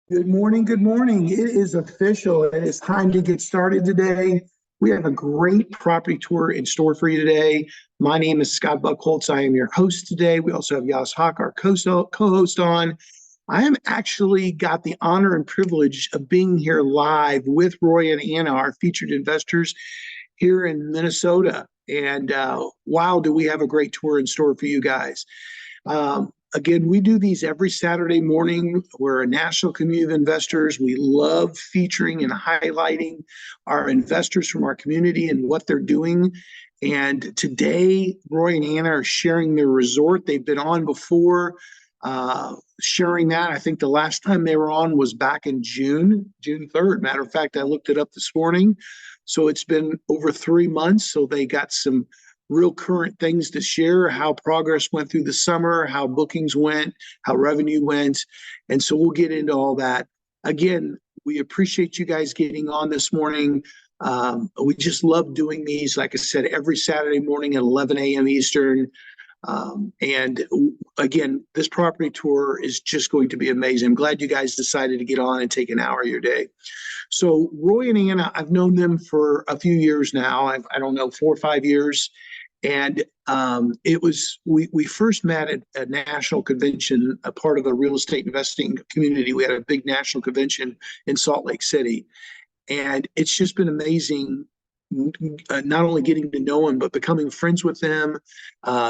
Good morning. Good morning. It is official. It is time to get started today. We have a great property tour in store for you today. My name is Scott Buckholz. I am your host today. We also have Yas Hawk, our co-host on. I am actually got the honor and privilege of being here live with Roy and Anna, our featured investors here in Minnesota. And wow, do we have a great tour in store for you guys. Again, we do these every Saturday morning. We're a national community of investors. We love featuring and highlighting our investors from our community and what they're doing. And today, Roy and Anna are sharing their resort. They've been on before, sharing that. I think the last time they were on was back in June 3rd. Matter of fact, I looked it up this morning. So it's been over 3 months. So they got some real current things to share, how progress went through the summer, how bookings went, how revenue went. And so we'll get into all that. Again, we appreciate you guys getting on this morning. We just love doing these, like I said, every Saturday morning at 11 a.m. Eastern. And again, this property tour is just going to be amazing. I'm glad you guys decided to get on and take an hour of your day. So Roy and Anna, I've known them for a few years now. I don't know, 4 or 5 years. And we first met at a national convention, a part of a real estate investing community. We had a big national convention in Salt Lake City. And it's just been amazing, not only getting to know them, but becoming friends with them,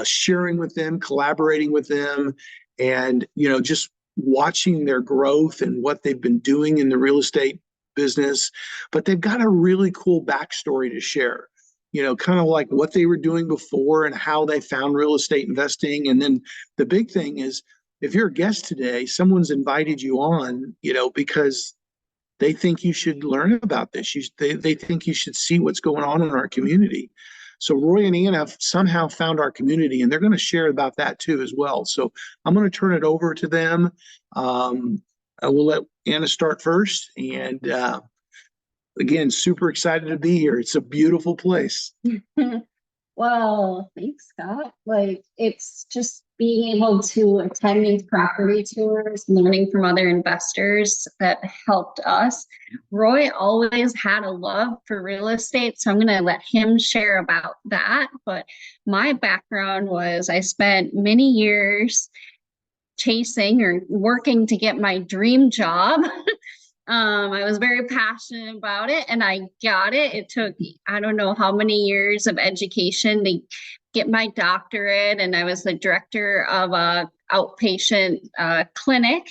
sharing with them, collaborating with them, and, just watching their growth and what they've been doing in the real estate business. But they've got a really cool backstory to share, kind of like what they were doing before and how they found real estate investing. And then the big thing is, if you're a guest today, someone's invited you on, because they think you should learn about this. They think you should see what's going on in our community. So Roy and Anna somehow found our community, and they're going to share about that too as well. So I'm going to turn it over to them. I will let Anna start first. And again, super excited to be here. It's a beautiful place. Well, thanks, Scott. It's just being able to attend these property tours, learning from other investors that helped us. Roy always had a love for real estate, so I'm going to let him share about that. But my background was I spent many years chasing or working to get my dream job. I was very passionate about it and I got it. It took, I don't know how many years of education to get my doctorate. And I was the director of a outpatient clinic.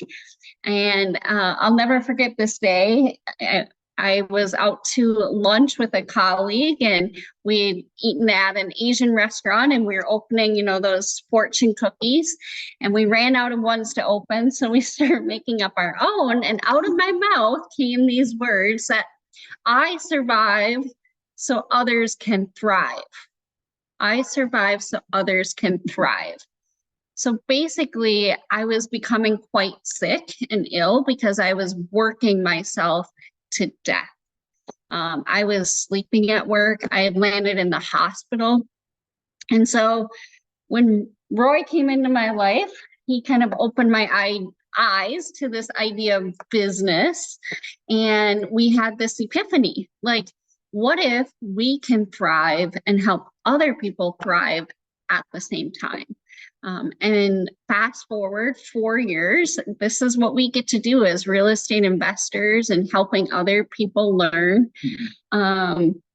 And I'll never forget this day. I was out to lunch with a colleague and we'd eaten at an Asian restaurant and we were opening, those fortune cookies, and we ran out of ones to open. So we started making up our own, and out of my mouth came these words that I survive so others can thrive. I survive so others can thrive. So basically, I was becoming quite sick and ill because I was working myself to death. I was sleeping at work. I had landed in the hospital. And so when Roy came into my life, he kind of opened my eyes to this idea of business. And we had this epiphany, like, what if we can thrive and help other people thrive at the same time? And fast forward 4 years, this is what we get to do as real estate investors and helping other people learn.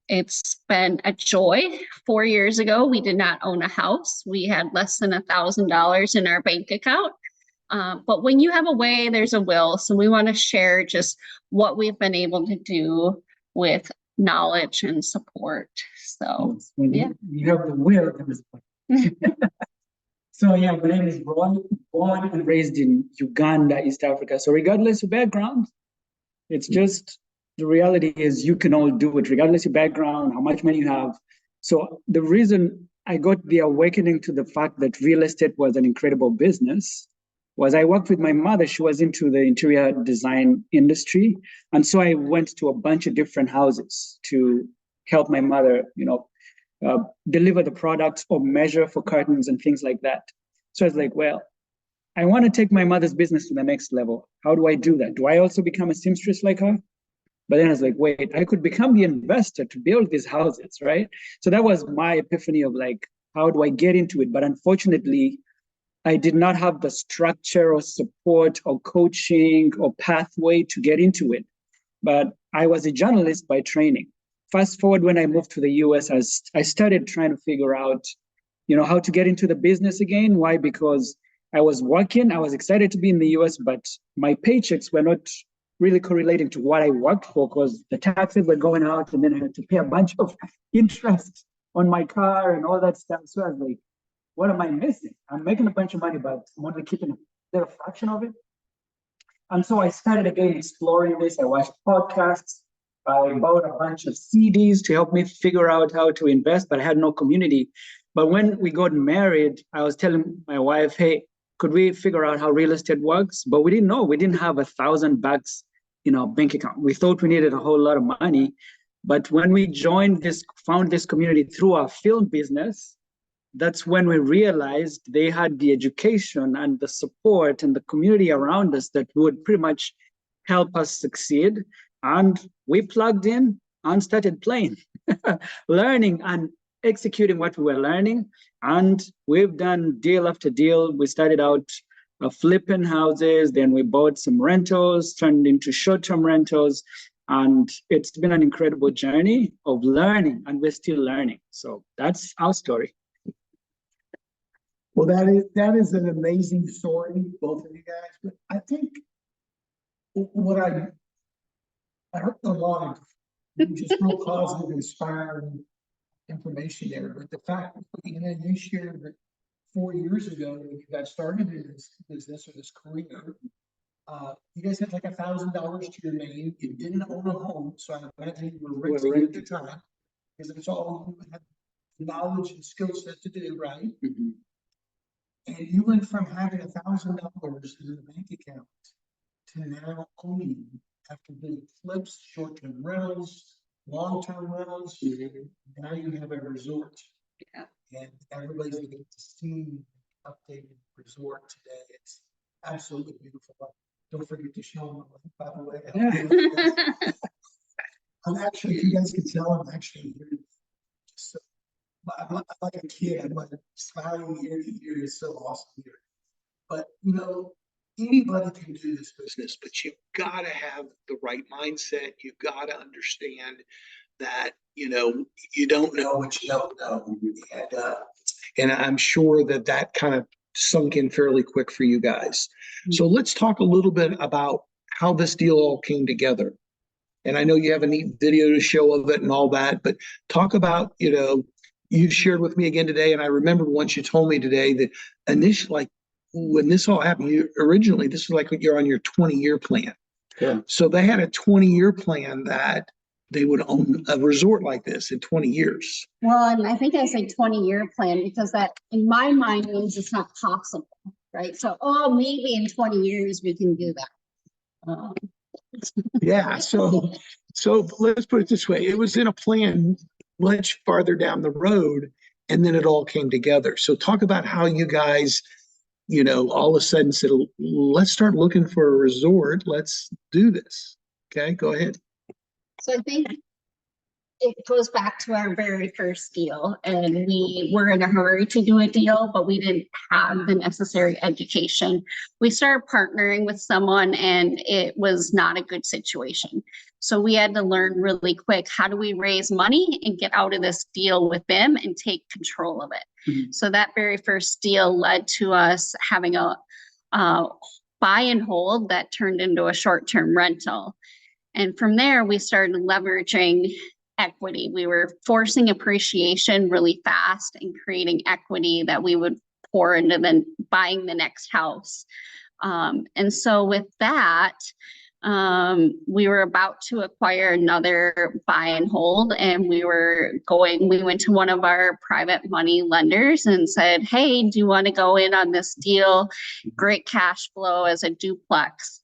It's been a joy. 4 years ago, we did not own a house. We had less than $1,000 in our bank account. But when you have a way, there's a will. So we want to share just what we've been able to do with knowledge and support. So, yeah. You have the will. So yeah, my name is Roy, born and raised in Uganda, East Africa. So regardless of background, it's just the reality is you can all do it, regardless of background, how much money you have. So the reason I got the awakening to the fact that real estate was an incredible business was I worked with my mother. She was into the interior design industry. And so I went to a bunch of different houses to help my mother, deliver the products or measure for curtains and things like that. So I was like, well, I want to take my mother's business to the next level. How do I do that? Do I also become a seamstress like her? But then I was like, wait, I could become the investor to build these houses, right? So that was my epiphany of like, how do I get into it? But unfortunately, I did not have the structure or support or coaching or pathway to get into it. But I was a journalist by training. Fast forward when I moved to the US, I started trying to figure out, how to get into the business again. Why? Because I was working, I was excited to be in the US, but my paychecks were not really correlating to what I worked for because the taxes were going out and then I had to pay a bunch of interest on my car and all that stuff. So I was like, what am I missing? I'm making a bunch of money, but I'm only keeping a little fraction of it. And so I started again exploring this. I watched podcasts. I bought a bunch of CDs to help me figure out how to invest, but I had no community. But when we got married, I was telling my wife, hey, could we figure out how real estate works? But we didn't know. We didn't have $1,000 in our bank account. We thought we needed a whole lot of money. But when we found this community through our film business, that's when we realized they had the education and the support and the community around us that would pretty much help us succeed. And we plugged in and started playing, learning and executing what we were learning. And we've done deal after deal. We started out flipping houses, then we bought some rentals, turned into short-term rentals. And it's been an incredible journey of learning, and we're still learning. So that's our story. Well, that is an amazing story, both of you guys. But I think what I heard a lot of just real positive, inspiring information there. But the fact that you shared that 4 years ago when you got started in this business or this career, you guys had like $1,000 to your name. You didn't own a home, so I imagine you were renting at the time because it's all you had knowledge and skill set to do, right? Mm-hmm. And you went from having $1,000 in the bank account to now owning, after doing flips, short-term rentals, long-term rentals. Mm-hmm. Now you have a resort. Yeah. And everybody's going to get to see the updated resort today. It's absolutely beautiful. Don't forget to show them, by the way. I'm actually, if you guys can tell, I'm actually here. So, I'm like a kid. I'm like smiling ear to ear. It's so awesome here. But anybody can do this business, but you've got to have the right mindset. You've got to understand that you don't know what you don't know, and I'm sure that kind of sunk in fairly quick for you guys. Mm-hmm. So let's talk a little bit about how this deal all came together. And I know you have a neat video to show of it and all that, but talk about you shared with me again today, and I remember once you told me today that initially, like when this all happened, originally this was like you're on your 20-year plan. Yeah. So they had a 20-year plan that they would own a resort like this in 20 years. Well, and I think I say 20-year plan because that in my mind means it's not possible, right? So, maybe in 20 years we can do that. Yeah. So let's put it this way. It was in a plan much farther down the road, and then it all came together. So talk about how you guys, all of a sudden said, let's start looking for a resort. Let's do this. Okay, go ahead. So I think it goes back to our very first deal, and we were in a hurry to do a deal, but we didn't have the necessary education. We started partnering with someone, and it was not a good situation. So we had to learn really quick, how do we raise money and get out of this deal with them and take control of it? Mm-hmm. So that very first deal led to us having a buy and hold that turned into a short-term rental. And from there, we started leveraging equity. We were forcing appreciation really fast and creating equity that we would pour into then buying the next house. And so with that, we were about to acquire another buy and hold, and we went to one of our private money lenders and said, hey, do you want to go in on this deal? Great cash flow as a duplex.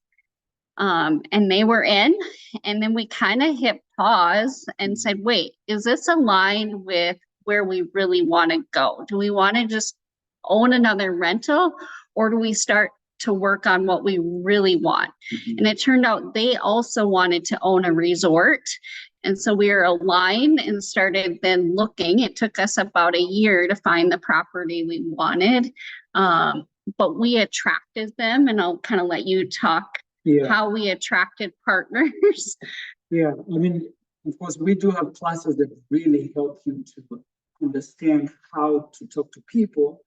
And they were in, and then we kind of hit pause and said, wait, is this aligned with where we really want to go? Do we want to just own another rental, or do we start to work on what we really want. And it turned out they also wanted to own a resort. And so we were aligned and started then looking. It took us about a year to find the property we wanted. But we attracted them, and I'll kind of let you talk how we attracted partners. Yeah, I mean, of course, we do have classes that really help you to understand how to talk to people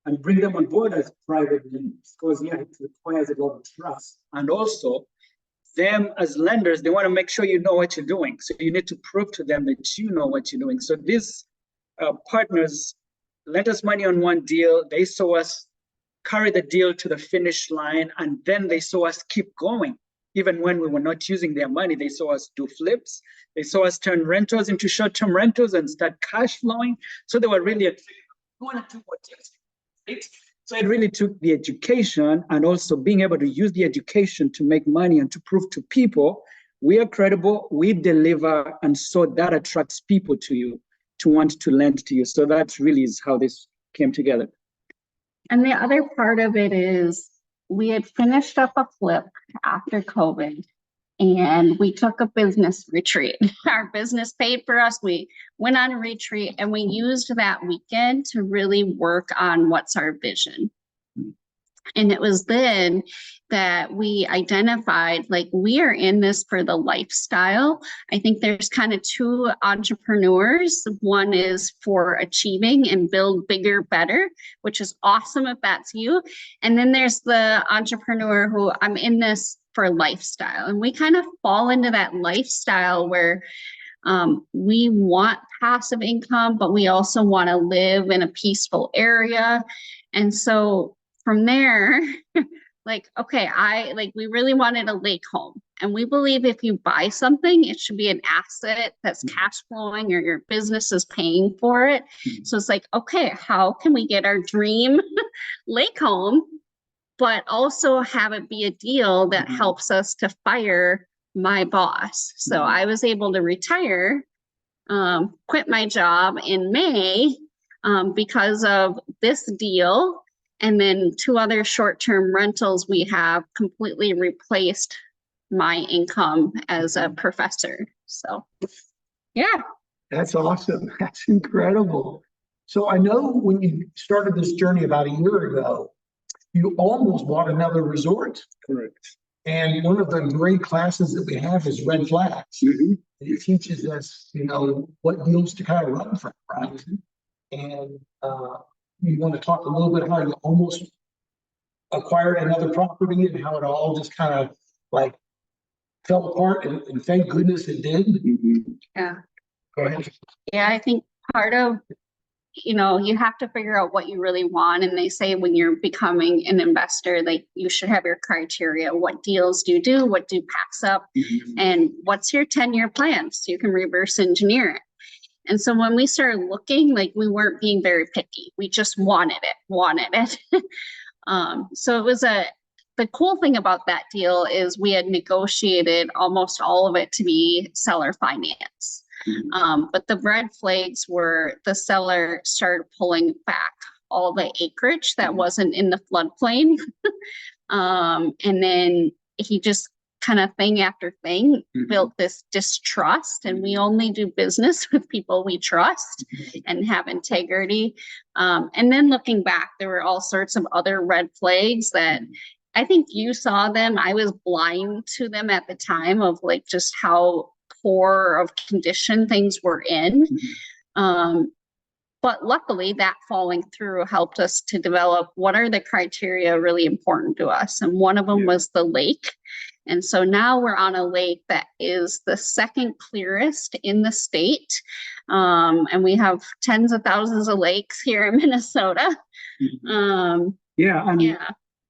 and bring them on board as private lenders, because it requires a lot of trust. And also, them as lenders, they want to make sure you know what you're doing. So you need to prove to them that you know what you're doing. So these partners lent us money on one deal. They saw us carry the deal to the finish line, and then they saw us keep going. Even when we were not using their money, they saw us do flips. They saw us turn rentals into short-term rentals and start cash flowing. So they were really, we want to do what takes. So it really took the education and also being able to use the education to make money and to prove to people we are credible, we deliver, and so that attracts people to you to want to lend to you. So that really is how this came together. And the other part of it is we had finished up a flip after COVID, and we took a business retreat. Our business paid for us. We went on a retreat, and we used that weekend to really work on what's our vision. And it was then that we identified, like, we are in this for the lifestyle. I think there's kind of two entrepreneurs. One is for achieving and build bigger, better, which is awesome if that's you. And then there's the entrepreneur who I'm in this for lifestyle. And we kind of fall into that lifestyle where we want passive income, but we also want to live in a peaceful area. And so from there, like, okay, we really wanted a lake home. And we believe if you buy something, it should be an asset that's cash flowing or your business is paying for it. So it's like, okay, how can we get our dream lake home, but also have it be a deal that helps us to fire my boss? So I was able to retire, quit my job in May because of this deal. And then two other short-term rentals we have completely replaced my income as a professor. So, yeah. That's awesome. That's incredible. So I know when you started this journey about a year ago, you almost bought another resort. Correct. And one of the great classes that we have is red flags. It teaches us, what deals to kind of run from, right? And you want to talk a little bit how you almost acquired another property and how it all just kind of like fell apart, and thank goodness it did. Yeah. Go ahead. Yeah, I think part of, you have to figure out what you really want. And they say when you're becoming an investor, like, you should have your criteria. What deals do you do? What do you pass up? And what's your 10-year plan? So you can reverse engineer it. And so when we started looking, like, we weren't being very picky. We just wanted it. So it was the cool thing about that deal is we had negotiated almost all of it to be seller finance. But the red flags were the seller started pulling back all the acreage that wasn't in the floodplain. And then he just kind of thing after thing built this distrust, and we only do business with people we trust and have integrity. And then looking back, there were all sorts of other red flags that I think you saw them. I was blind to them at the time of like just how poor of condition things were in. But luckily that falling through helped us to develop what are the criteria really important to us. And one of them was the lake. And so now we're on a lake that is the second clearest in the state. And we have tens of thousands of lakes here in Minnesota.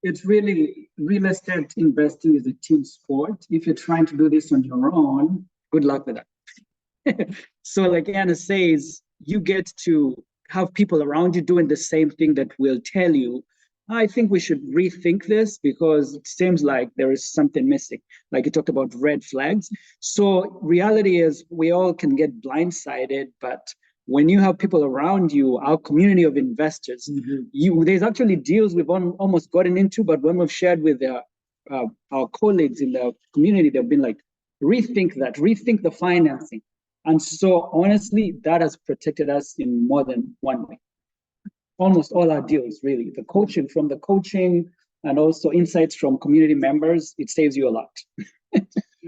It's really, real estate investing is a team sport. If you're trying to do this on your own, good luck with that. So like Anna says, you get to have people around you doing the same thing that will tell you, I think we should rethink this because it seems like there is something missing. Like you talked about red flags. So reality is we all can get blindsided, but when you have people around you, our community of investors, there's actually deals we've almost gotten into, but when we've shared with our colleagues in the community, they've been like, rethink the financing. And so honestly, that has protected us in more than one way. Almost all our deals, really. The coaching and also insights from community members, it saves you a lot.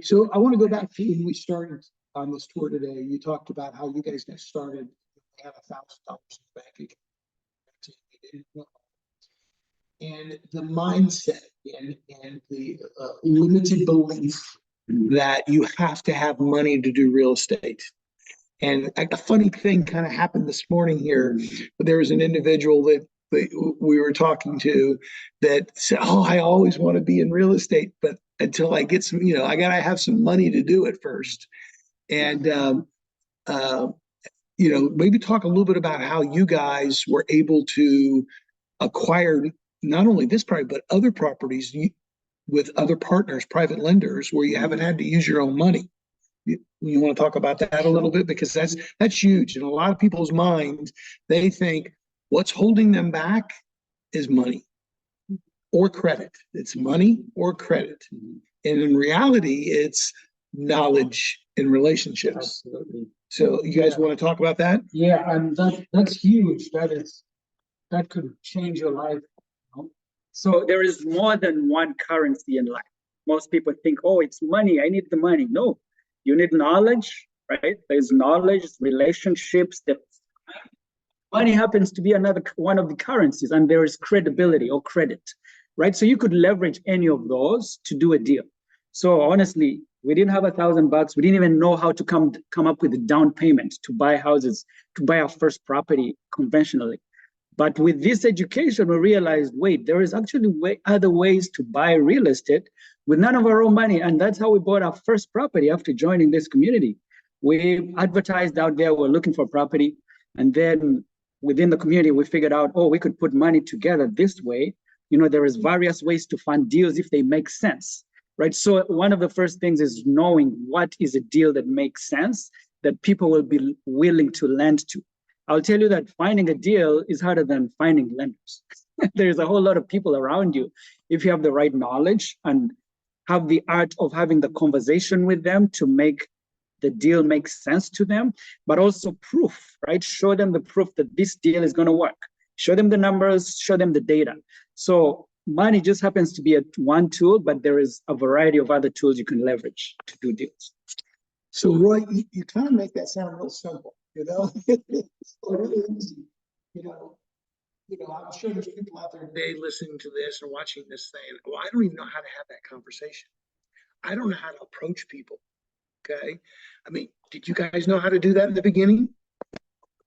So I want to go back to when we started on this tour today. You talked about how you guys got started. You had $1,000 in the bank account. And the mindset and the limited belief that you have to have money to do real estate. And a funny thing kind of happened this morning here. There was an individual that we were talking to that said, "Oh, I always want to be in real estate, but until I get some, I got to have some money to do it first." And, maybe talk a little bit about how you guys were able to acquire not only this property, but other properties with other partners, private lenders, where you haven't had to use your own money. You want to talk about that a little bit? Because that's huge. In a lot of people's minds, they think what's holding them back is money or credit. It's money or credit. And in reality, it's knowledge and relationships. Absolutely. So you guys want to talk about that? Yeah, and that's huge. That could change your life. So there is more than one currency in life. Most people think, oh, it's money. I need the money. No, you need knowledge, right? There's knowledge, relationships. Money happens to be another one of the currencies, and there is credibility or credit, right? So you could leverage any of those to do a deal. So honestly, we didn't have $1,000. We didn't even know how to come up with a down payment to buy houses, to buy our first property conventionally. But with this education, we realized, wait, there is actually other ways to buy real estate with none of our own money. And that's how we bought our first property after joining this community. We advertised out there, we're looking for property. And then within the community, we figured out, oh, we could put money together this way. There is various ways to fund deals if they make sense, right? So one of the first things is knowing what is a deal that makes sense, that people will be willing to lend to. I'll tell you that finding a deal is harder than finding lenders. There's a whole lot of people around you. If you have the right knowledge and have the art of having the conversation with them to make the deal make sense to them, but also proof, right? Show them the proof that this deal is going to work. Show them the numbers, show them the data. So money just happens to be one tool, but there is a variety of other tools you can leverage to do deals. So Roy, you kind of make that sound real simple. It's really easy. I'm sure there's people out there today listening to this and watching this saying, well, I don't even know how to have that conversation. I don't know how to approach people. Okay. I mean, did you guys know how to do that in the beginning?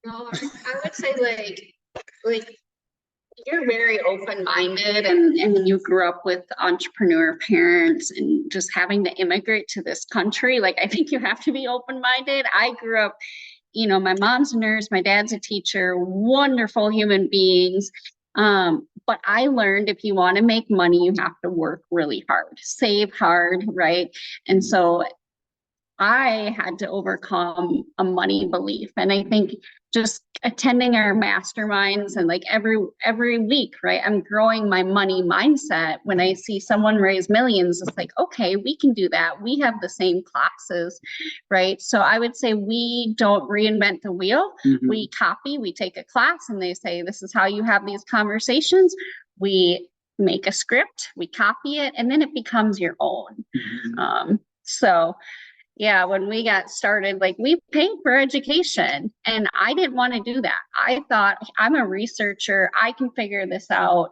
No, I would say like you're very open-minded, and you grew up with entrepreneur parents and just having to immigrate to this country. Like, I think you have to be open-minded. I grew up, my mom's a nurse, my dad's a teacher, wonderful human beings. But I learned if you want to make money, you have to work really hard, save hard, right? And so I had to overcome a money belief. And I think just attending our masterminds and like every week, right, I'm growing my money mindset. When I see someone raise millions, it's like, okay, we can do that. We have the same classes, right? So I would say we don't reinvent the wheel. We copy, we take a class and they say, this is how you have these conversations. We make a script, we copy it, and then it becomes your own. So yeah, when we got started, like, we paid for education, and I didn't want to do that. I thought, I'm a researcher, I can figure this out.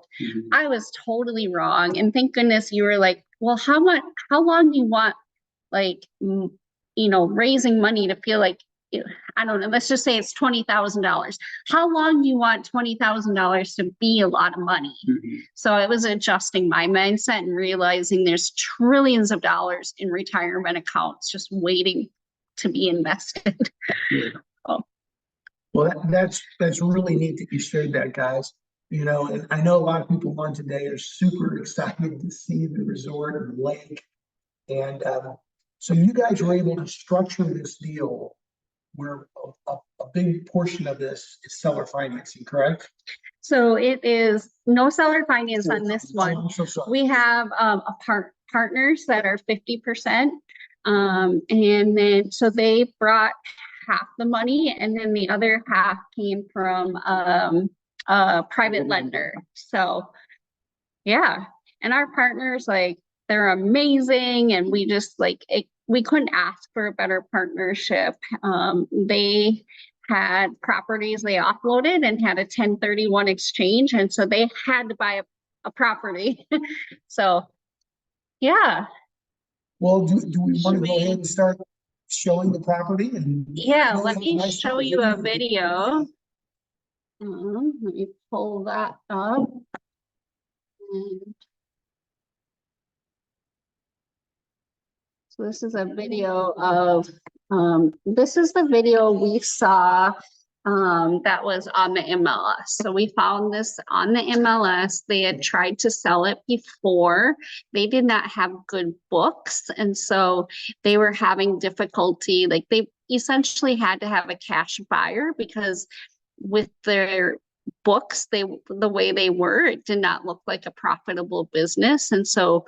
I was totally wrong. And thank goodness you were like, well, how long do you want, like, raising money to feel like, I don't know, let's just say it's $20,000. How long do you want $20,000 to be a lot of money? So it was adjusting my mindset and realizing there's trillions of dollars in retirement accounts just waiting to be invested. Well, that's really neat that you shared that, guys. And I know a lot of people on today are super excited to see the resort and the lake. And so you guys were able to structure this deal where a big portion of this is seller financing, correct? So it is no seller finance on this Oh, one. I'm so sorry. We have partners that are 50%. And then so they brought half the money, and then the other half came from a private lender. So yeah, and our partners, like, they're amazing, and we just like we couldn't ask for a better partnership. They had properties they offloaded and had a 1031 exchange, and so they had to buy a property. So yeah. Well, do we want to Should go ahead and start showing the property? And Yeah, No, let that's me nice. show you a video. Let me pull that up. And so this is a video of, this is the video we saw that was on the MLS. So we found this on the MLS. They had tried to sell it before. They did not have good books. And so they were having difficulty. Like, they essentially had to have a cash buyer, because with their books, the way they were, it did not look like a profitable business. And so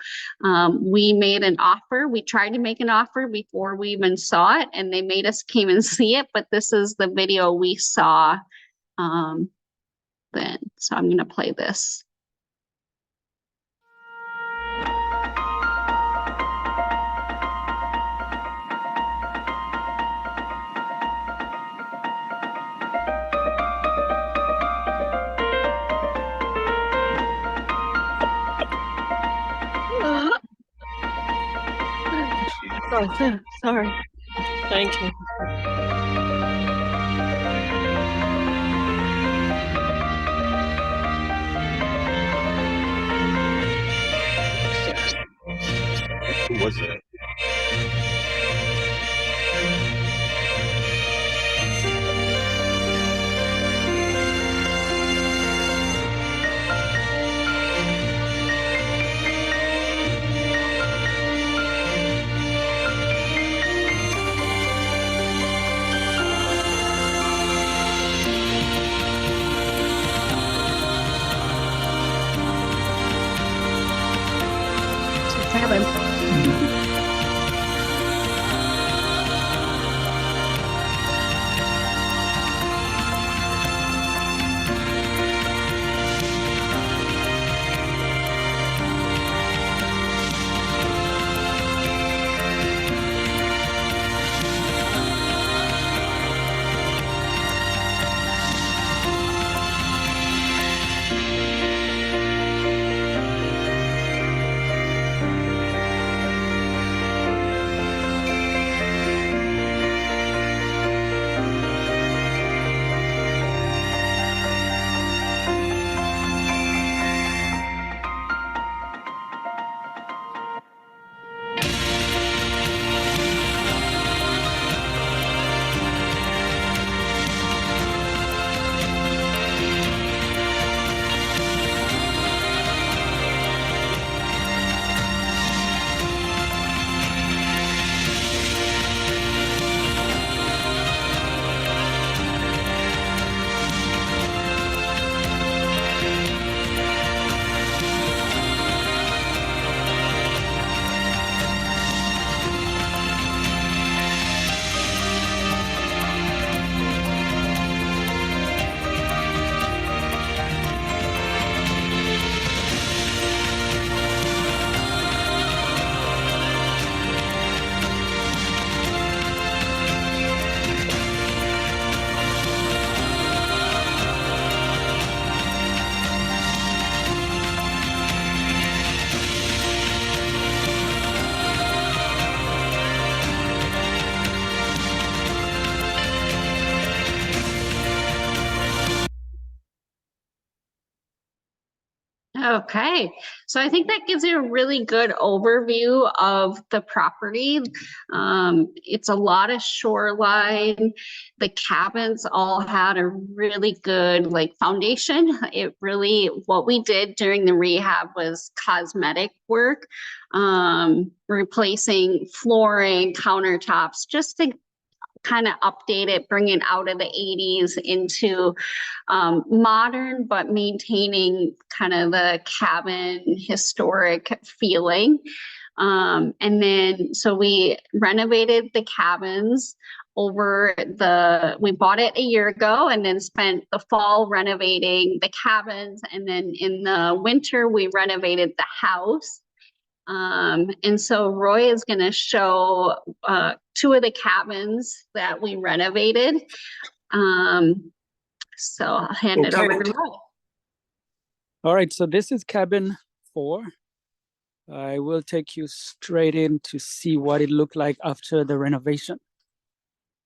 we made an offer. We tried to make an offer before we even saw it, and they made us came and see it. But this is the video we saw then. So I'm going to play this. Oh, sorry. Thank you. Who was that? It's happened. Okay, so I think that gives you a really good overview of the property. It's a lot of shoreline. The cabins all had a really good like foundation. It really, what we did during the rehab was cosmetic work, replacing flooring, countertops, just to kind of update it, bring it out of the 80s into modern, but maintaining kind of the cabin historic feeling. And then, so we renovated the cabins we bought it a year ago and then spent the fall renovating the cabins. And then in the winter, we renovated the house. And so Roy is going to show 2 of the cabins that we renovated. So I'll hand it over to Roy. All right, so this is cabin 4. I will take you straight in to see what it looked like after the renovation.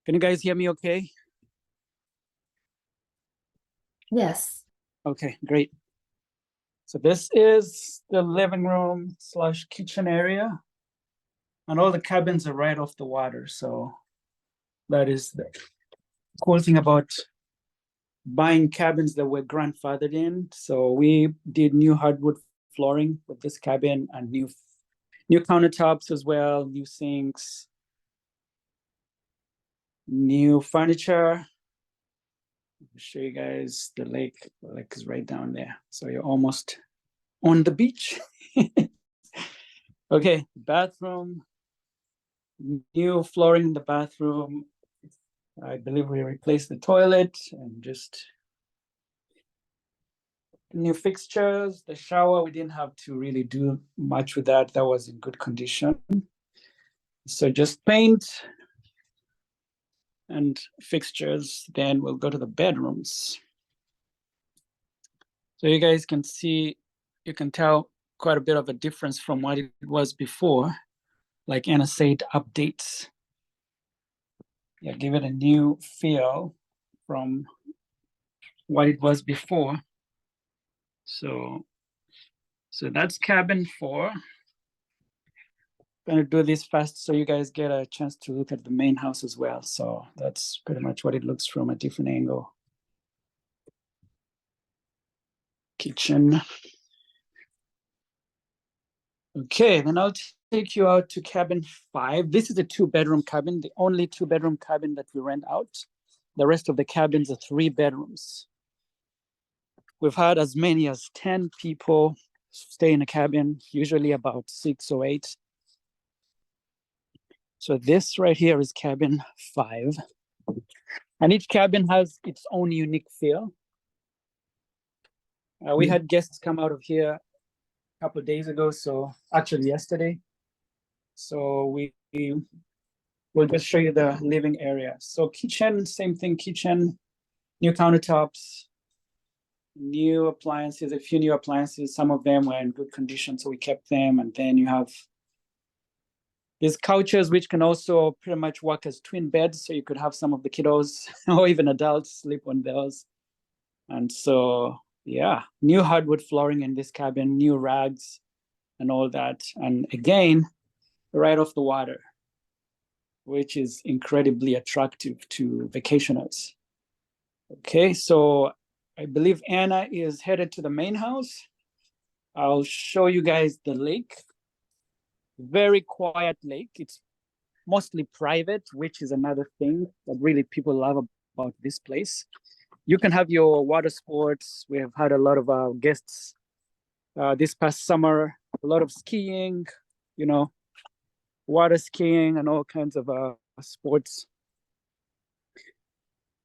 Can you guys hear me okay? Yes. Okay, great. So this is the living room / kitchen area. And all the cabins are right off the water. So that is the cool thing about buying cabins that were grandfathered in. So we did new hardwood flooring with this cabin and new countertops as well, new sinks, new furniture. I'll show you guys the lake. The lake is right down there. So you're almost on the beach. Okay, bathroom, new flooring in the bathroom. I believe we replaced the toilet and just new fixtures. The shower, we didn't have to really do much with that. That was in good condition. So just paint and fixtures. Then we'll go to the bedrooms. So you guys can see, you can tell quite a bit of a difference from what it was before. Like Anna said, updates. Yeah, give it a new feel from what it was before. So that's cabin 4. Gonna do this fast so you guys get a chance to look at the main house as well. So that's pretty much what it looks from a different angle. Kitchen. Okay, then I'll take you out to cabin 5. This is a 2-bedroom cabin, the only 2-bedroom cabin that we rent out. The rest of the cabins are 3 bedrooms. We've had as many as 10 people stay in a cabin, usually about 6 or 8. So this right here is cabin 5. And each cabin has its own unique feel. We had guests come out of here a couple of days ago, so actually yesterday. So we'll just show you the living area. So kitchen, same thing, kitchen, new countertops, new appliances, a few new appliances. Some of them were in good condition, so we kept them. And then you have these couches, which can also pretty much work as twin beds. So you could have some of the kiddos or even adults sleep on those. And so, yeah, new hardwood flooring in this cabin, new rags and all that. And again, right off the water, which is incredibly attractive to vacationers. Okay, so I believe Anna is headed to the main house. I'll show you guys the lake. Very quiet lake. It's mostly private, which is another thing that really people love about this place. You can have your water sports. We have had a lot of guests this past summer, a lot of skiing, you know, water skiing and all kinds of sports.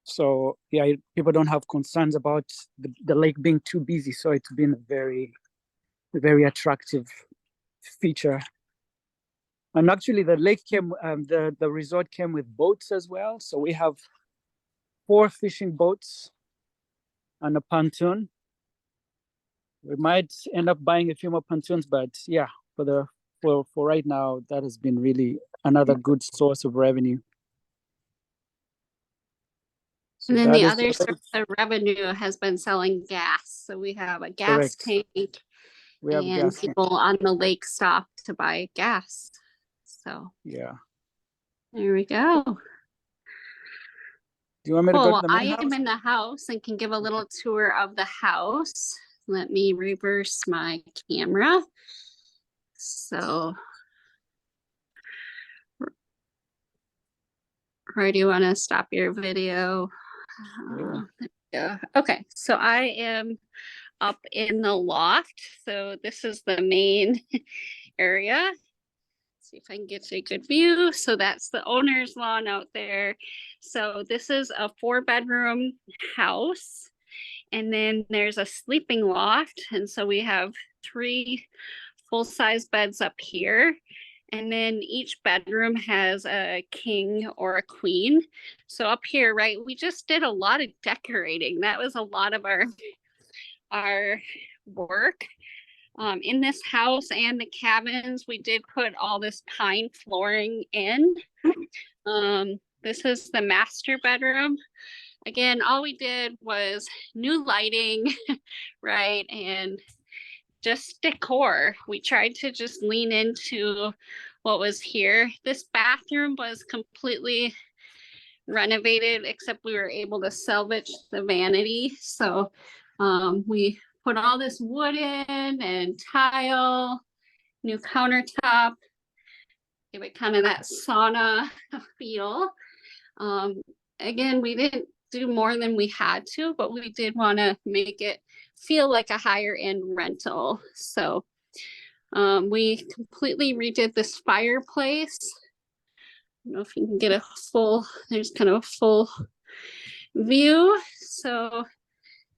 So yeah, people don't have concerns about the lake being too busy. So it's been a very, very attractive feature. And actually the lake came, the resort came with boats as well. So we have 4 fishing boats and a pontoon. We might end up buying a few more pontoons, but yeah, for right now, that has been really another good source of revenue. So And then the other source of revenue has been selling gas. So we have a gas tank, we have and people on the lake stop to buy gas. So yeah, there we go. Do you want me to go to the main house? I am in the house and can give a little tour of the house. Let me reverse my camera. So Or do you want to stop your video? Yeah. Okay, so I am up in the loft. So this is the main area. See if I can get a good view. So that's the owner's lawn out there. So this is a 4-bedroom house. And then there's a sleeping loft. And so we have 3 full-size beds up here. And then each bedroom has a king or a queen. So up here, right, we just did a lot of decorating. That was a lot of our work. In this house and the cabins, we did put all this pine flooring in. This is the master bedroom. Again, all we did was new lighting, right? And just decor. We tried to just lean into what was here. This bathroom was completely renovated, except we were able to salvage the vanity. So we put all this wood in and tile, new countertop, give it kind of that sauna feel. Again, we didn't do more than we had to, but we did want to make it feel like a higher end rental. So we completely redid this fireplace. I don't know if you can get a full, there's kind of a full view. So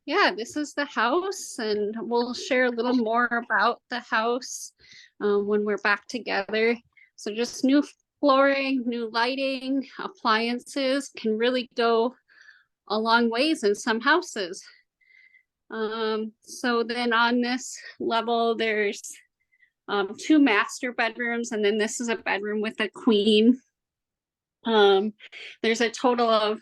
yeah, this is the house, and we'll share a little more about the house when we're back together. So just new flooring, new lighting, appliances can really go a long ways in some houses. So then on this level, there's 2 master bedrooms, and then this is a bedroom with a queen. There's a total of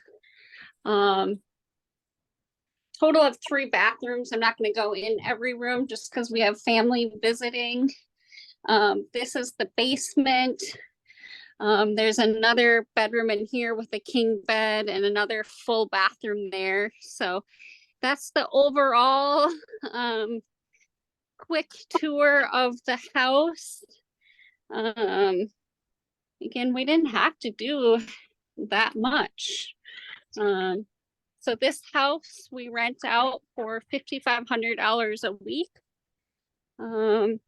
3 bathrooms. I'm not going to go in every room just because we have family visiting. This is the basement. There's another bedroom in here with a king bed and another full bathroom there. So that's the overall quick tour of the house. Again, we didn't have to do that much. So this house we rent out for $5,500 a week. And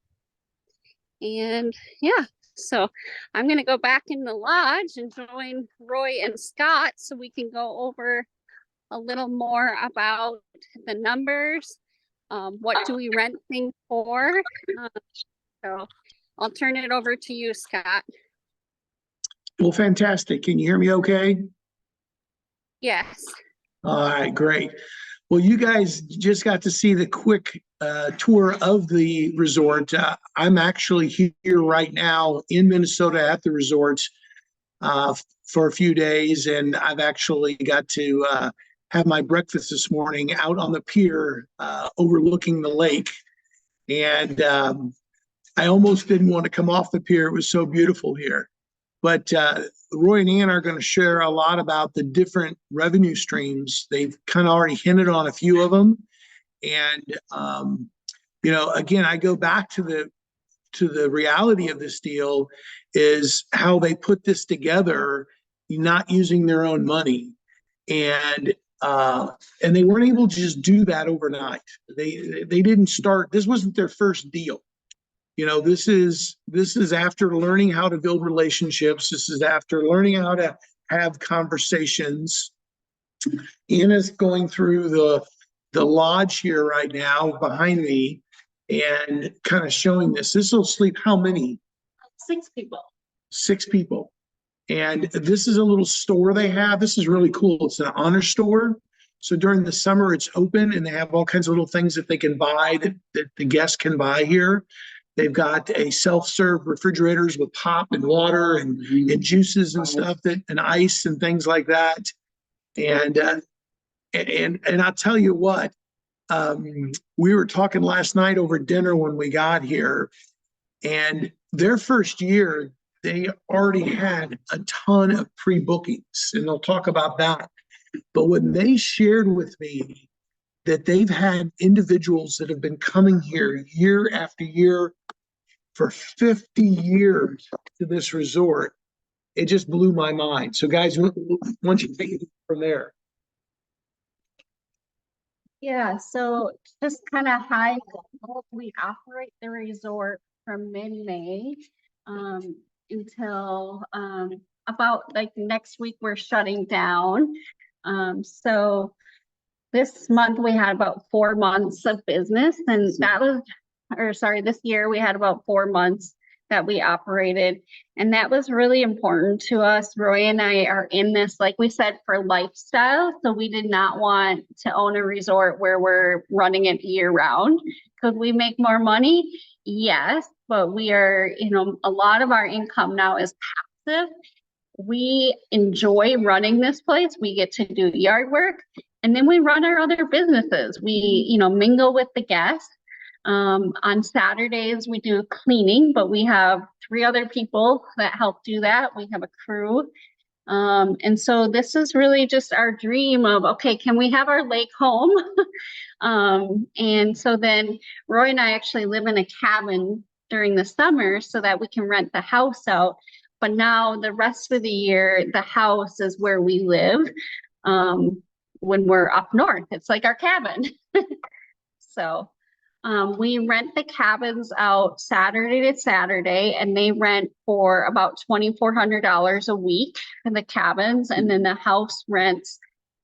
yeah, so I'm gonna go back in the lodge and join Roy and Scott so we can go over a little more about the numbers. What do we rent things for? So I'll turn it over to you, Scott. Well, fantastic. Can you hear me okay? Yes. All right, great. Well, you guys just got to see the quick tour of the resort. I'm actually here right now in Minnesota at the resort for a few days, and I've actually got to have my breakfast this morning out on the pier overlooking the lake. And I almost didn't want to come off the pier. It was so beautiful here. But Roy and Ann are going to share a lot about the different revenue streams. They've kind of already hinted on a few of them. And, again, I go back to the reality of this deal is how they put this together, not using their own money. And they weren't able to just do that overnight. They didn't start, this wasn't their first deal. This is after learning how to build relationships. This is after learning how to have conversations. Anna's going through the lodge here right now behind me and kind of showing this. This will sleep how many? 6 people. 6 people. And this is a little store they have. This is really cool. It's an honor store. So during the summer, it's open and they have all kinds of little things that they can buy that the guests can buy here. They've got a self-serve refrigerators with pop and water and juices and stuff and ice and things like that. And I'll tell you what, we were talking last night over dinner when we got here, and their first year, they already had a ton of pre-bookings, and they'll talk about that. But when they shared with me that they've had individuals that have been coming here year after year for 50 years to this resort, it just blew my mind. So guys, why don't you take it from there? Yeah, so just kind of high level, we operate the resort from mid-May until about like next week we're shutting down. So this month we had about 4 months of business, and that was, or sorry, this year we had about 4 months that we operated, and that was really important to us. Roy and I are in this, like we said, for lifestyle, so we did not want to own a resort where we're running it year round. Could we make more money? Yes, but we are, you know, a lot of our income now is passive. We enjoy running this place. We get to do yard work, and then we run our other businesses. We, you know, mingle with the guests. On Saturdays, we do cleaning, but we have 3 other people that help do that. We have a crew. And so this is really just our dream of, okay, can we have our lake home? And so then Roy and I actually live in a cabin during the summer so that we can rent the house out. But now the rest of the year, the house is where we live when we're up north. It's like our cabin. So we rent the cabins out Saturday to Saturday, and they rent for about $2,400 a week for the cabins, and then the house rents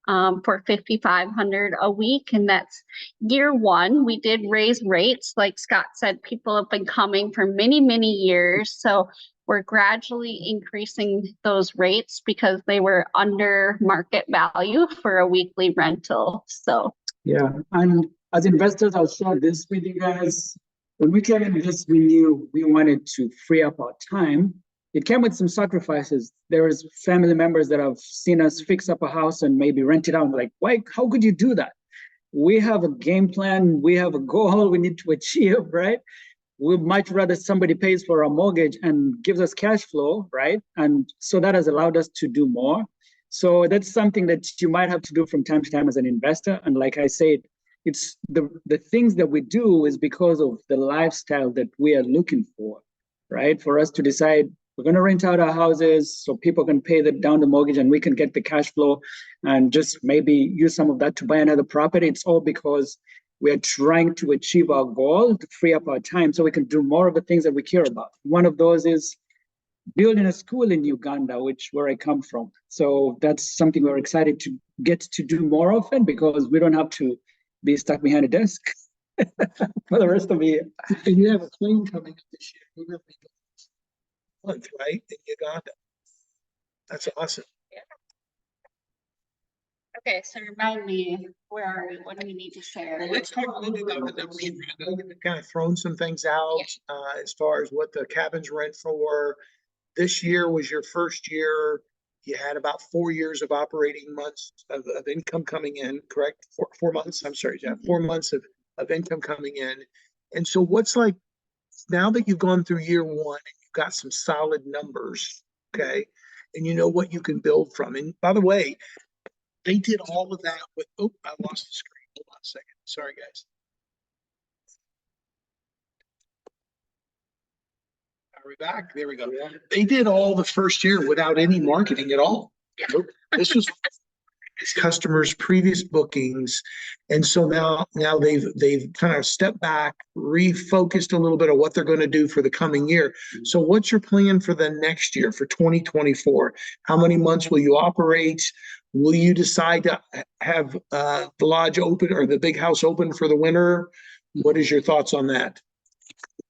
for $5,500 a week, and that's year one. We did raise rates, like Scott said. People have been coming for many, many years, so we're gradually increasing those rates because they were under market value for a weekly rental. So Yeah, and as investors, I'll share this with you guys. When we came into this, we knew we wanted to free up our time. It came with some sacrifices. There is family members that have seen us fix up a house and maybe rent it out. Like, why? How could you do that? We have a game plan. We have a goal we need to achieve, right? We'd much rather somebody pays for our mortgage and gives us cash flow, right? And so that has allowed us to do more. So that's something that you might have to do from time to time as an investor. And like I said, it's the things that we do is because of the lifestyle that we are looking for, right? For us to decide we're going to rent out our houses so people can pay down the mortgage and we can get the cash flow and just maybe use some of that to buy another property. It's all because we are trying to achieve our goal to free up our time so we can do more of the things that we care about. One of those is building a school in Uganda, where I come from. So that's something we're excited to get to do more often because we don't have to be stuck behind a desk for the rest of the year. And you have a plane coming up this year. You're going to be month, right, in Uganda. That's awesome. okay, so remind me, where are we? What do we need to share? Well, let's talk a little bit about the numbers. We've kind of thrown some things out as far as what the cabins rent for. This year was your first year. You had about 4 years of operating months of income coming in, correct? 4 months. I'm sorry, Jeff. 4 months of income coming in. And so what's like now that you've gone through year one and you've got some solid numbers, okay, and you know what you can build from. And by the way, they did all of that with, oh, I lost the screen. Hold on a second. Sorry, guys. Are we back? There we go. They did all the first year without any marketing at all. This was customers' previous bookings. And so now they've kind of stepped back, refocused a little bit on what they're going to do for the coming year. So what's your plan for the next year, for 2024? How many months will you operate? Will you decide to have the lodge open or the big house open for the winter? What is your thoughts on that?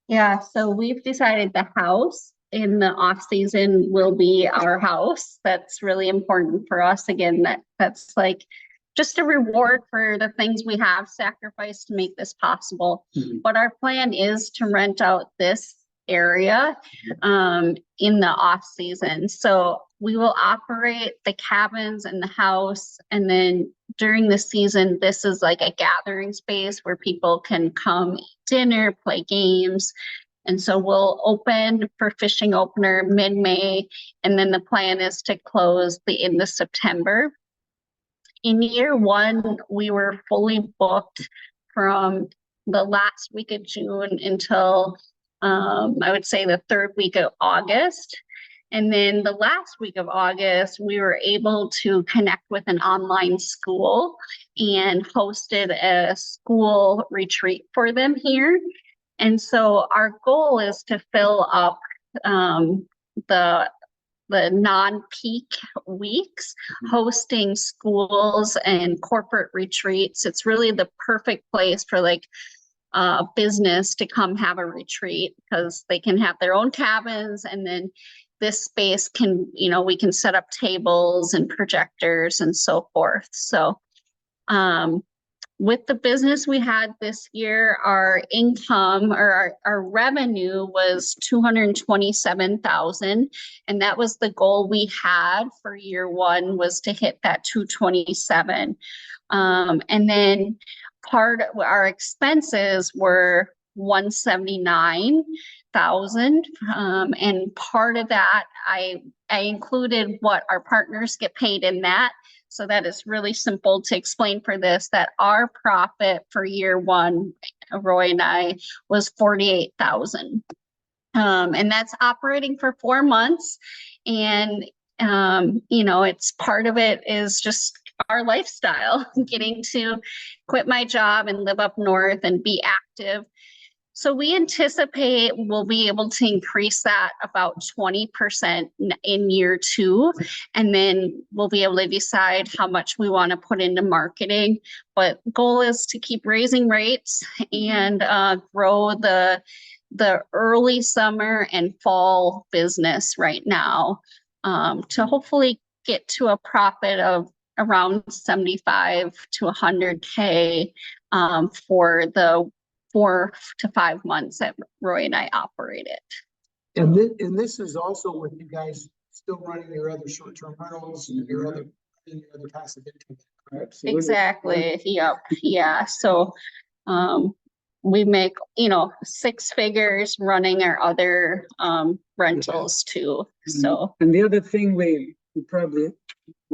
Yeah, so we've decided the house in the off season will be our house. That's really important for us. Again, that's like just a reward for the things we have sacrificed to make this possible. But our plan is to rent out this area in the off season. So we will operate the cabins and the house, and then during the season, this is like a gathering space where people can come eat dinner, play games. And so we'll open for fishing opener mid-May, and then the plan is to close the end of September. In year one, we were fully booked from the last week of June until I would say the third week of August. And then the last week of August, we were able to connect with an online school and hosted a school retreat for them here. And so our goal is to fill up the non-peak weeks, hosting schools and corporate retreats. It's really the perfect place for like business to come have a retreat, because they can have their own cabins, and then this space can, you know, we can set up tables and projectors and so forth. So with the business we had this year, our income or our revenue was 227,000. And that was the goal we had for year one, was to hit that 227. And then part of our expenses were 179,000. And part of that, I included what our partners get paid in that. So that is really simple to explain for this, that our profit for year one, Roy and I, was 48,000. And that's operating for 4 months. And, you know, it's part of it is just our lifestyle, getting to quit my job and live up north and be active. So we anticipate we'll be able to increase that about 20% in year two, and then we'll be able to decide how much we want to put into marketing. But goal is to keep raising rates and grow the early summer and fall business right now, to hopefully get to a profit of around 75 to 100K for the 4 to 5 months that Roy and I operated. And this is also with you guys still running your other short-term rentals and your other passive income. Absolutely. Exactly. Yep. Yeah. So we make, you know, 6 figures running our other rentals too. So, and the other thing we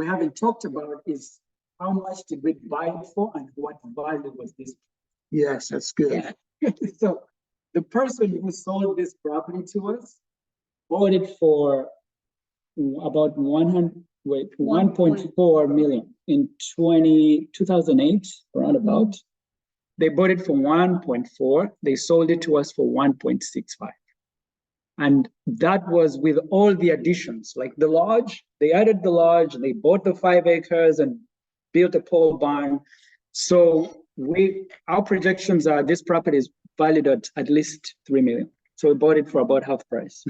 haven't talked about is how much did we buy it for and what value was this? Yes, that's good. Yeah. So the person who sold this property to us bought it for about 1.4 million in 2008, around about. They bought it for 1.4. They sold it to us for 1.65. And that was with all the additions, like the lodge. They added the lodge, they bought the 5 acres and built a pole barn. So our projections are this property is valued at least 3 million. So we bought it for about half price.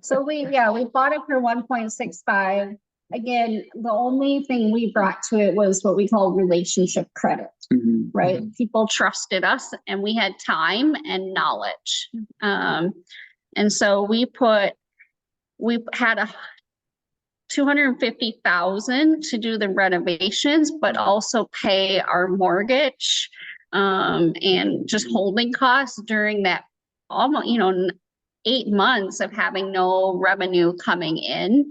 so we bought it for 1.65. Again, the only thing we brought to it was what we call relationship credit, right? People trusted us and we had time and knowledge. And so we had a 250,000 to do the renovations, but also pay our mortgage and just holding costs during that almost, 8 months of having no revenue coming in.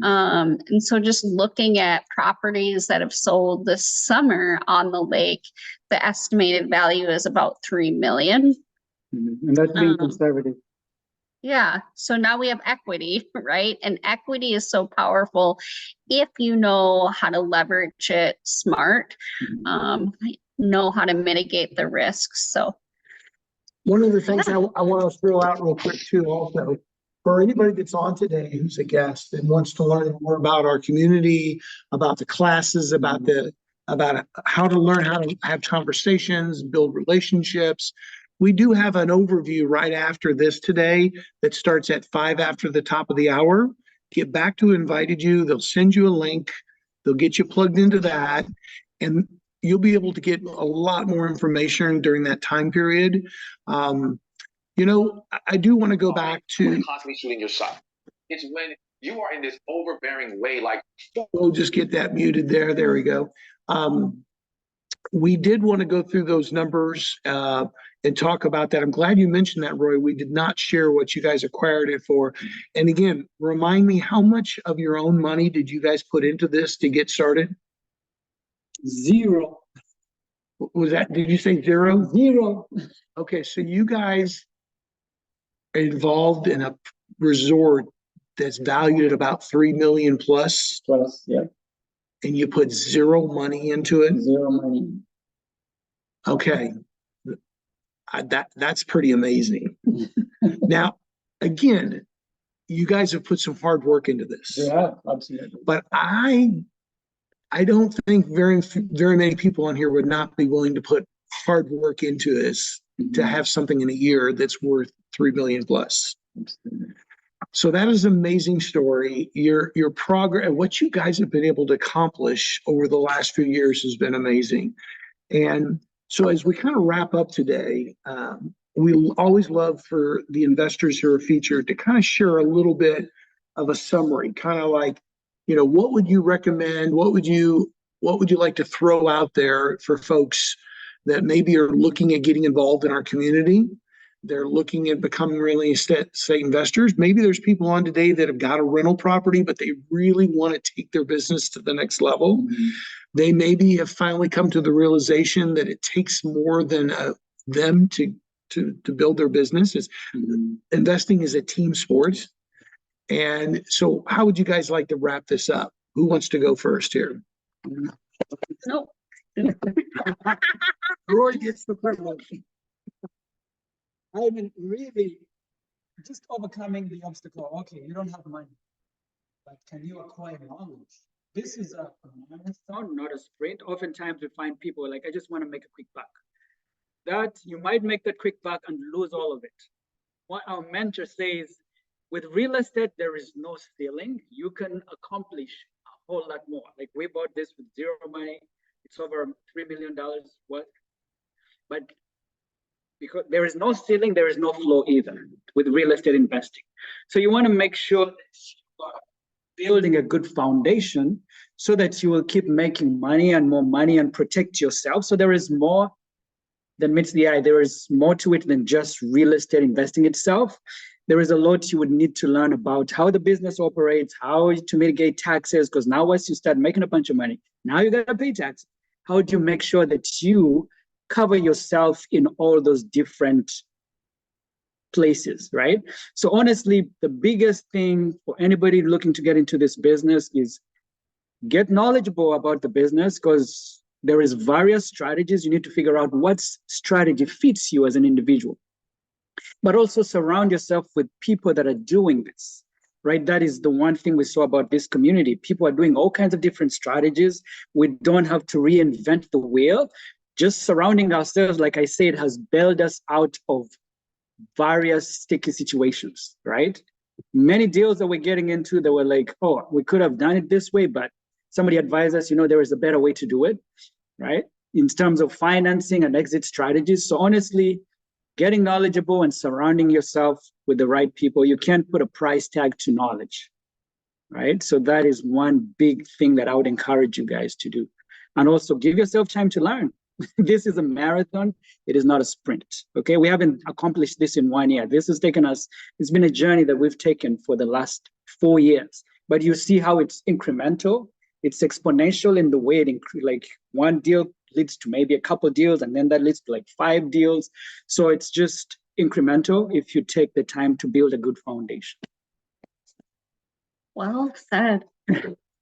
And so just looking at properties that have sold this summer on the lake, the estimated value is about 3 million. And that's being conservative. Yeah. So now we have equity, right? And equity is so powerful if you know how to leverage it smart, know how to mitigate the risks. So one of the things I want to throw out real quick too, also, for anybody that's on today who's a guest and wants to learn more about our community, about the classes, about how to learn how to have conversations, build relationships. We do have an overview right after this today that starts at 5 after the top of the hour. Get back to who invited you. They'll send you a link. They'll get you plugged into that. And you'll be able to get a lot more information during that time period. I do want to go back to constantly shooting your shot. It's when you are in this overbearing way, like we'll just get that muted there. There we go. We did want to go through those numbers and talk about that. I'm glad you mentioned that, Roy. We did not share what you guys acquired it for. And again, remind me, how much of your own money did you guys put into this to get started? 0. Did you say 0? 0. Okay, so you guys are involved in a resort that's valued at about 3 million plus, Plus, yeah, and you put zero money into it. zero money. Okay. That's pretty amazing. Now, again, you guys have put some hard work into this, Yeah, absolutely. but I don't think very many people on here would not be willing to put hard work into this to have something in a year that's worth 3 million plus. So that is an amazing story. Your progress, what you guys have been able to accomplish over the last few years has been amazing. And so as we kind of wrap up today, we always love for the investors who are featured to kind of share a little bit of a summary, kind of like, what would you recommend? What would you like to throw out there for folks that maybe are looking at getting involved in our community? They're looking at becoming real estate investors. Maybe there's people on today that have got a rental property, but they really want to take their business to the next level. Mm-hmm. They maybe have finally come to the realization that it takes more than them to build their business. Investing is a team sport. And so how would you guys like to wrap this up? Who wants to go first here? No. Roy gets the privilege. I mean, really, just overcoming the obstacle. Okay, you don't have money, but can you acquire knowledge? This is a marathon, not a sprint. Oftentimes we find people like, I just want to make a quick buck. That you might make that quick buck and lose all of it. What our mentor says, with real estate, there is no ceiling. You can accomplish a whole lot more. Like we bought this with zero money. It's over $3 million worth. But because there is no ceiling, there is no floor either with real estate investing. So you want to make sure that you are building a good foundation so that you will keep making money and protect yourself. So there is more than meets the eye. There is more to it than just real estate investing itself. There is a lot you would need to learn about how the business operates, how to mitigate taxes, because now once you start making a bunch of money, now you got to pay taxes. How do you make sure that you cover yourself in all those different places, right? So honestly, the biggest thing for anybody looking to get into this business is get knowledgeable about the business, because there is various strategies. You need to figure out what strategy fits you as an individual, but also surround yourself with people that are doing this, right? That is the one thing we saw about this community. People are doing all kinds of different strategies. We don't have to reinvent the wheel. Just surrounding ourselves, like I said, has bailed us out of various sticky situations, right? Many deals that we're getting into that were like, oh, we could have done it this way, but somebody advised us, there is a better way to do it, right? In terms of financing and exit strategies. So honestly, getting knowledgeable and surrounding yourself with the right people, you can't put a price tag to knowledge, right? So that is one big thing that I would encourage you guys to do. And also give yourself time to learn. This is a marathon. It is not a sprint. Okay. We haven't accomplished this in 1 year. This has taken us, it's been a journey that we've taken for the last 4 years, but you see how it's incremental. It's exponential in the way like one deal leads to maybe a couple of deals, and then that leads to like 5 deals. So it's just incremental if you take the time to build a good foundation. Well said.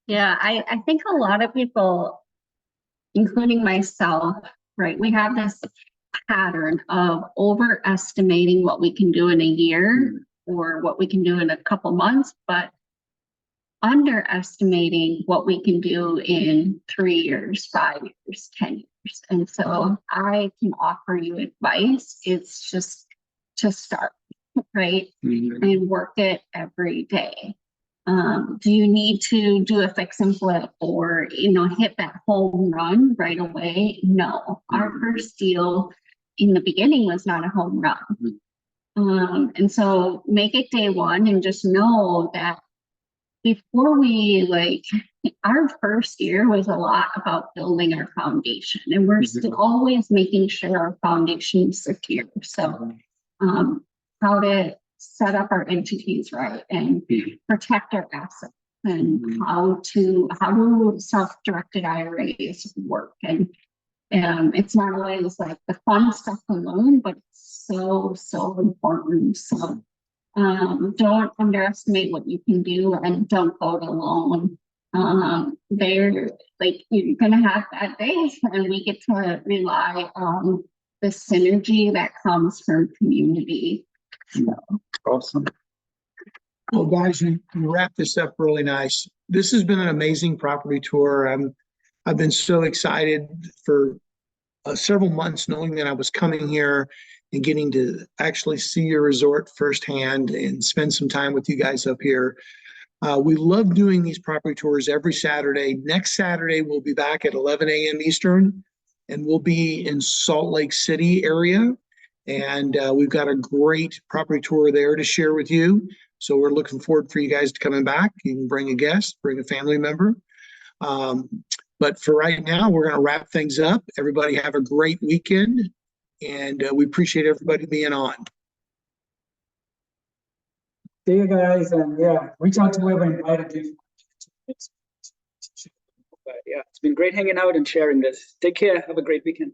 Yeah, I think a lot of people, including myself, right, we have this pattern of overestimating what we can do in a year or what we can do in a couple months, but underestimating what we can do in 3 years, 5 years, 10 years. And so I can offer you advice. It's just to start, right? And work it every day. Do you need to do a fix and flip or, hit that home run right away? No. Our first deal in the beginning was not a home run. And so make it day one and just know that before we our first year was a lot about building our foundation, and we're still always making sure our foundation is secure. So how to set up our entities right and protect our assets, and how do self-directed IRAs work. And it's not always like the fun stuff alone, but it's so important. So Don't underestimate what you can do and don't go it alone. They're like, you're gonna have bad days and we get to rely on the synergy that comes from community. Awesome. Well, guys, you wrap this up really nice. This has been an amazing property tour. I've been so excited for several months knowing that I was coming here and getting to actually see your resort firsthand and spend some time with you guys up here. We love doing these property tours every Saturday. Next Saturday, we'll be back at 11 a.m. Eastern, and we'll be in Salt Lake City area. And we've got a great property tour there to share with you. So we're looking forward for you guys to coming back. You can bring a guest, bring a family member. But for right now, we're going to wrap things up. Everybody have a great weekend, and we appreciate everybody being on. See you guys, and yeah, reach out to whoever invited you. But yeah, it's been great hanging out and sharing this. Take care. Have a great weekend.